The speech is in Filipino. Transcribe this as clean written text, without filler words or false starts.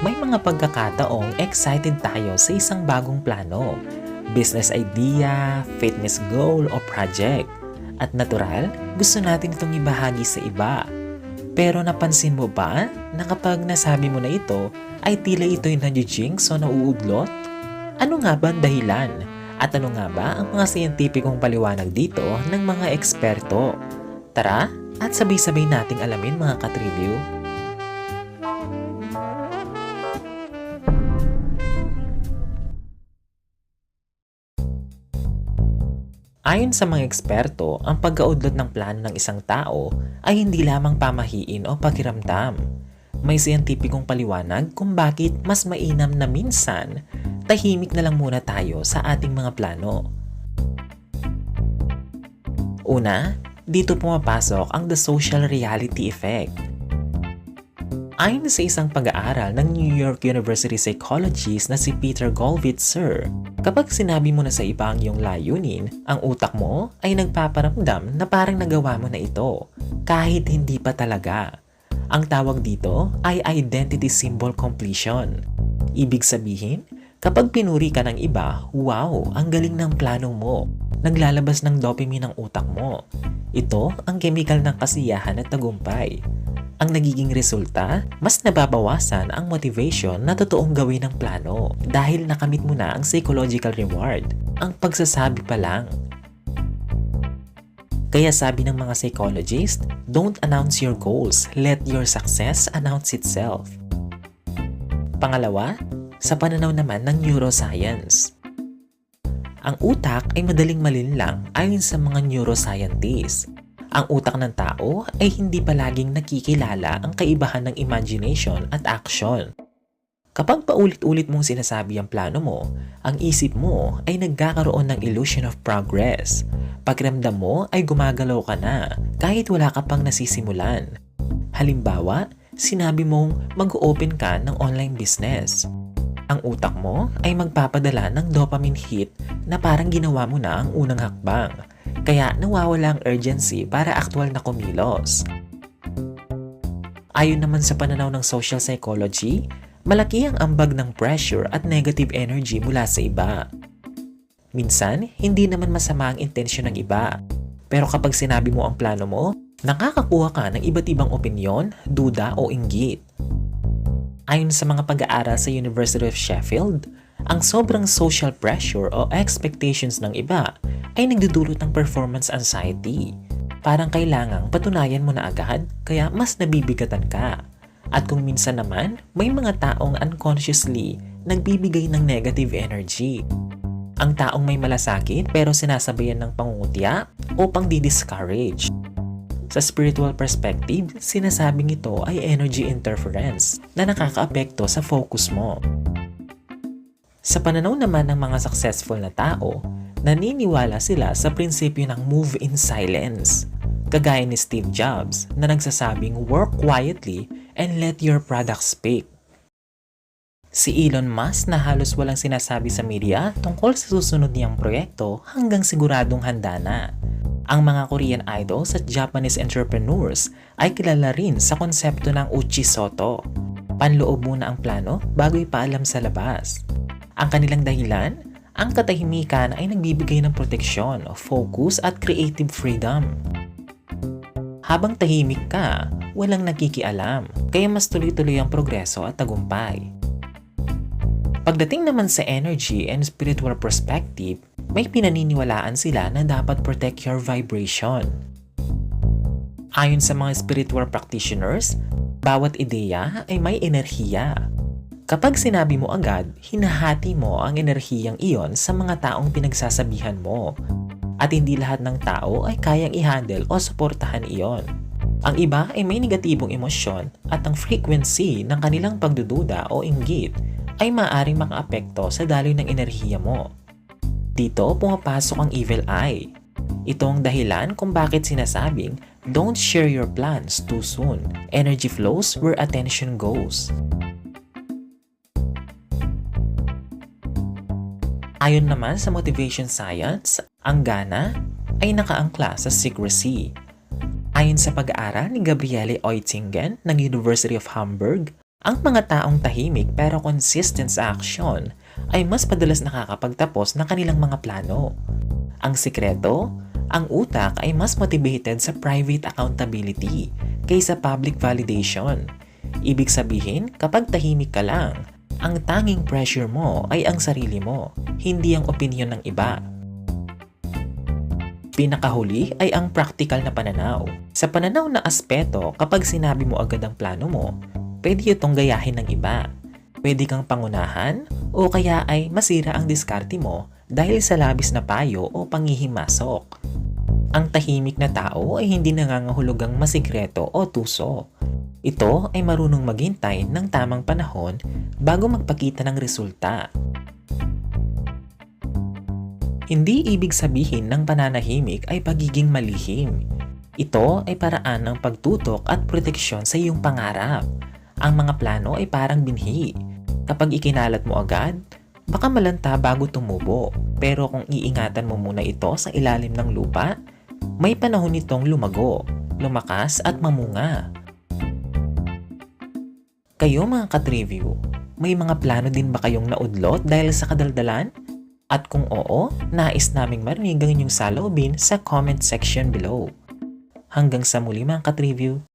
May mga pagkakataong excited tayo sa isang bagong plano, business idea, fitness goal o project. At natural, gusto natin itong ibahagi sa iba. Pero napansin mo ba na kapag nasabi mo na ito, ay tila ito'y nadjijinx o nauudlot? Ano nga ba ang dahilan? At ano nga ba ang mga siyentipikong paliwanag dito ng mga eksperto? Tara at sabay-sabay nating alamin mga katribyu. Ayon sa mga eksperto, ang pagkaudlot ng plano ng isang tao ay hindi lamang pamahiin o pakiramdam. May siyentipikong paliwanag kung bakit mas mainam na minsan tahimik na lang muna tayo sa ating mga plano. Una, dito pumapasok ang the social reality effect. Ayon sa isang pag-aaral ng New York University psychologist na si Peter Gollwitzer, kapag sinabi mo na sa iba ang iyong layunin, ang utak mo ay nagpaparamdam na parang nagawa mo na ito, kahit hindi pa talaga. Ang tawag dito ay identity symbol completion. Ibig sabihin, kapag pinuri ka ng iba, wow, ang galing ng plano mo. Naglalabas ng dopamine ang utak mo. Ito ang chemical ng kasiyahan at tagumpay. Ang nagiging resulta, mas nababawasan ang motivation na totoong gawin ng plano dahil nakamit mo na ang psychological reward, ang pagsasabi pa lang. Kaya sabi ng mga psychologist, don't announce your goals, let your success announce itself. Pangalawa, sa pananaw naman ng neuroscience. Ang utak ay madaling malinlang ayon sa mga neuroscientists. Ang utak ng tao ay hindi palaging nakikilala ang kaibahan ng imagination at action. Kapag paulit-ulit mong sinasabi ang plano mo, ang isip mo ay nagkakaroon ng illusion of progress. Pakiramdam mo ay gumagalaw ka na kahit wala ka pang nasisimulan. Halimbawa, sinabi mong mag-open ka ng online business. Ang utak mo ay magpapadala ng dopamine hit na parang ginawa mo na ang unang hakbang. Kaya nawawala ang urgency para aktwal na kumilos. Ayon naman sa pananaw ng social psychology, malaki ang ambag ng pressure at negative energy mula sa iba. Minsan, hindi naman masama ang intensyon ng iba. Pero kapag sinabi mo ang plano mo, nakakakuha ka ng iba't ibang opinyon, duda o inggit. Ayon sa mga pag-aaral sa University of Sheffield, ang sobrang social pressure o expectations ng iba ay nagdudulot ng performance anxiety. Parang kailangang patunayan mo na agad kaya mas nabibigatan ka. At kung minsan naman, may mga taong unconsciously nagbibigay ng negative energy. Ang taong may malasakit pero sinasabayan ng pangungutya o pang-discourage. Sa spiritual perspective, sinasabing ito ay energy interference na nakakaapekto sa focus mo. Sa pananaw naman ng mga successful na tao, naniniwala sila sa prinsipyo ng move in silence. Kagaya ni Steve Jobs na nagsasabing work quietly and let your product speak. Si Elon Musk na halos walang sinasabi sa media tungkol sa susunod niyang proyekto hanggang siguradong handa na. Ang mga Korean idols at Japanese entrepreneurs ay kilala rin sa konsepto ng Uchisoto. Panloob muna ang plano bago ipaalam sa labas. Ang kanilang dahilan, ang katahimikan ay nagbibigay ng proteksyon, focus at creative freedom. Habang tahimik ka, walang nakikialam, kaya mas tuloy-tuloy ang progreso at tagumpay. Pagdating naman sa energy and spiritual perspective, may pinaniniwalaan sila na dapat protect your vibration. Ayon sa mga spiritual practitioners, bawat ideya ay may enerhiya. Kapag sinabi mo agad, hinahati mo ang enerhiyang iyon sa mga taong pinagsasabihan mo. At hindi lahat ng tao ay kayang i-handle o suportahan iyon. Ang iba ay may negatibong emosyon at ang frequency ng kanilang pagdududa o inggit ay maaaring makaapekto sa daloy ng enerhiya mo. Dito pumapasok ang evil eye. Ito ang dahilan kung bakit sinasabing, don't share your plans too soon. Energy flows where attention goes. Ayon naman sa motivation science, ang gana ay nakaangkla sa secrecy. Ayon sa pag-aaral ni Gabriele Oettingen ng University of Hamburg, Ang mga taong tahimik pero consistent sa action ay mas madalas nakakapagtapos ng kanilang mga plano. Ang sikreto, ang utak ay mas motivated sa private accountability kaysa public validation. Ibig sabihin, kapag tahimik ka lang, ang tanging pressure mo ay ang sarili mo, hindi ang opinyon ng iba. Pinakahuli ay ang practical na pananaw. Sa pananaw na aspeto, kapag sinabi mo agad ang plano mo, pwede itong gayahin ng iba. Pwede kang pangunahan o kaya ay masira ang diskarte mo dahil sa labis na payo o panghihimasok. Ang tahimik na tao ay hindi nangangahulugang masikreto o tuso. Ito ay marunong maghintay ng tamang panahon bago magpakita ng resulta. Hindi ibig sabihin ng pananahimik ay pagiging malihim. Ito ay paraan ng pagtutok at proteksyon sa iyong pangarap. Ang mga plano ay parang binhi. Kapag ikinalat mo agad, baka malanta bago tumubo. Pero kung iingatan mo muna ito sa ilalim ng lupa, may panahon itong lumago, lumakas at mamunga. Kayo mga ka-Triview, may mga plano din ba kayong naudlot dahil sa kadaldalan? At kung oo, nais naming marinig ang inyong saloobin sa comment section below. Hanggang sa muli mga ka-Triview.